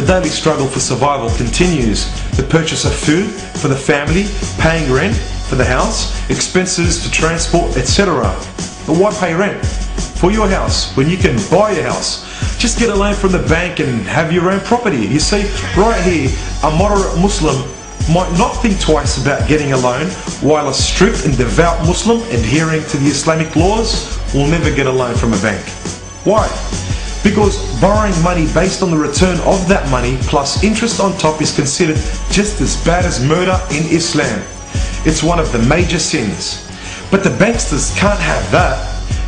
daily struggle for survival continues. The purchase of food for the family, paying rent for the house, expenses to transport, etc. But why pay rent for your house when you can buy a house? Just get a loan from the bank and have your own property. You see, right here, a moderate Muslim might not think twice about getting a loan, while a strict and devout Muslim adhering to the Islamic laws will never get a loan from a bank. Why? Because borrowing money based on the return of that money plus interest on top is considered just as bad as murder in Islam. It's one of the major sins. But the banksters can't have that.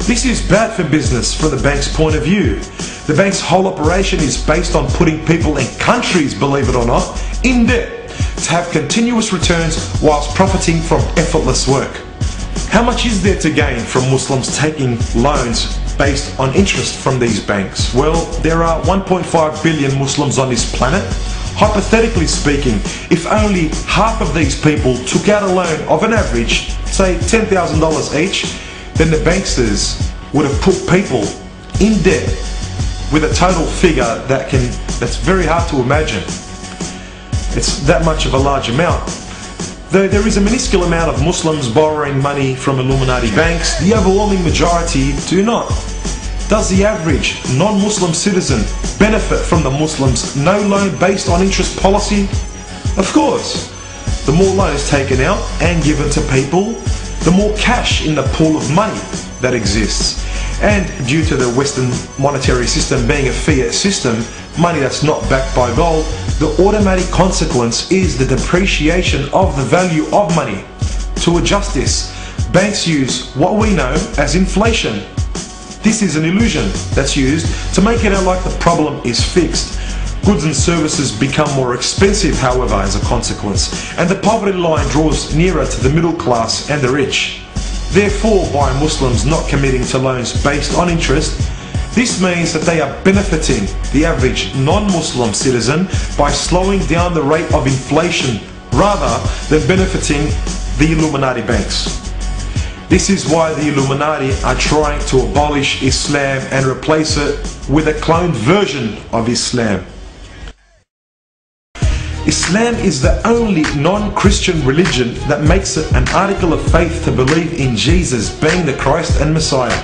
This is bad for business from the bank's point of view. The bank's whole operation is based on putting people in countries, believe it or not, in debt to have continuous returns whilst profiting from effortless work. How much is there to gain from Muslims taking loans based on interest from these banks? Well, there are 1.5 billion Muslims on this planet. Hypothetically speaking, if only half of these people took out a loan of an average, say $10,000 each, then the banksters would have put people in debt with a total figure that's very hard to imagine. It's that much of a large amount. Though there is a minuscule amount of Muslims borrowing money from Illuminati banks, the overwhelming majority do not. Does the average non-Muslim citizen benefit from the Muslims' no loan based on interest policy? Of course. The more loans taken out and given to people, the more cash in the pool of money that exists. And due to the Western monetary system being a fiat system, money that's not backed by gold, the automatic consequence is the depreciation of the value of money. To adjust this, banks use what we know as inflation. This is an illusion that's used to make it out like the problem is fixed. Goods and services become more expensive, however, as a consequence, and the poverty line draws nearer to the middle class and the rich. Therefore, by Muslims not committing to loans based on interest, this means that they are benefiting the average non-Muslim citizen by slowing down the rate of inflation rather than benefiting the Illuminati banks. This is why the Illuminati are trying to abolish Islam and replace it with a cloned version of Islam. Islam is the only non-Christian religion that makes it an article of faith to believe in Jesus being the Christ and Messiah.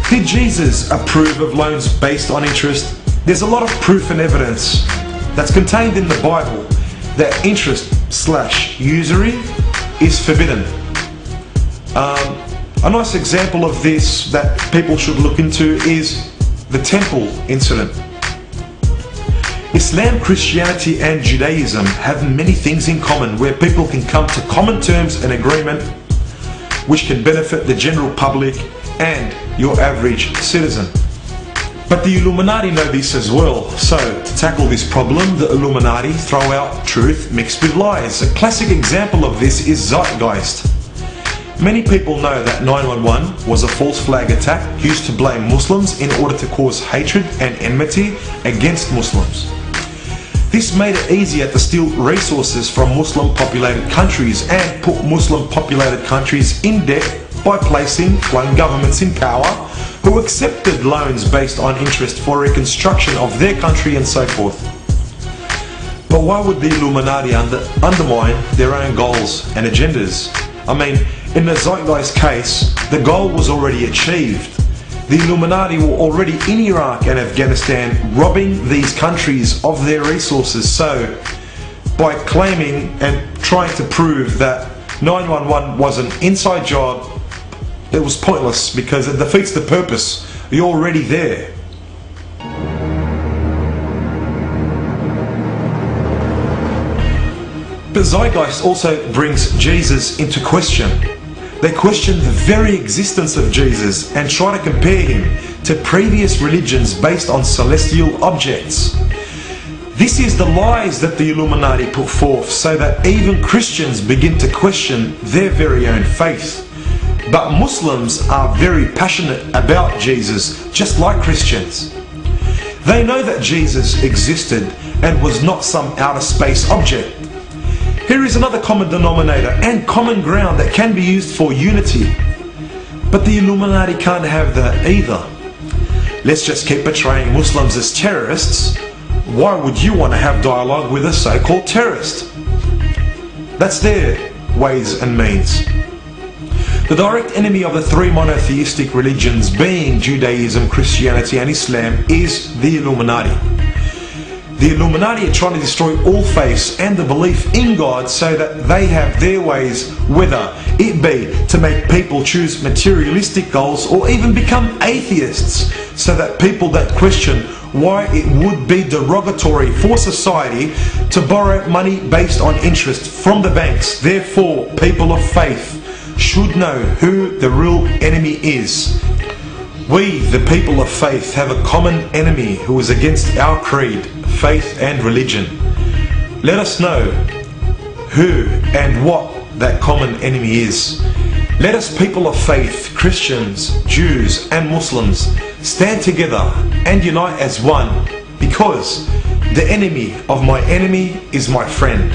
Did Jesus approve of loans based on interest? There's a lot of proof and evidence that's contained in the Bible that interest/usury is forbidden. A nice example of this that people should look into is the temple incident. Islam, Christianity and Judaism have many things in common where people can come to common terms and agreement which can benefit the general public and your average citizen. But the Illuminati know this as well, so to tackle this problem, the Illuminati throw out truth mixed with lies. A classic example of this is Zeitgeist. Many people know that 9/11 was a false flag attack used to blame Muslims in order to cause hatred and enmity against Muslims. This made it easier to steal resources from Muslim populated countries and put Muslim populated countries in debt by placing clone governments in power who accepted loans based on interest for reconstruction of their country and so forth. But why would the Illuminati undermine their own goals and agendas? I mean, in the Zeitgeist case, the goal was already achieved. The Illuminati were already in Iraq and Afghanistan robbing these countries of their resources. So, by claiming and trying to prove that 9/11 was an inside job, it was pointless because it defeats the purpose. You're already there. But Zeitgeist also brings Jesus into question. They question the very existence of Jesus and try to compare him to previous religions based on celestial objects. This is the lies that the Illuminati put forth so that even Christians begin to question their very own faith. But Muslims are very passionate about Jesus, just like Christians. They know that Jesus existed and was not some outer space object. Here is another common denominator and common ground that can be used for unity. But the Illuminati can't have that either. Let's just keep portraying Muslims as terrorists why would you want to have dialogue with a so-called terrorist? That's their ways and means. The direct enemy of the three monotheistic religions, being Judaism, Christianity and Islam, is the Illuminati. The Illuminati are trying to destroy all faiths and the belief in God so that they have their ways, whether it be to make people choose materialistic goals or even become atheists, so that people don't question why it would be derogatory for society to borrow money based on interest from the banks. Therefore, people of faith should know who the real enemy is. We, the people of faith, have a common enemy who is against our creed, faith and religion. Let us know who and what that common enemy is. Let us, people of faith, Christians, Jews and Muslims, stand together and unite as one, because the enemy of my enemy is my friend.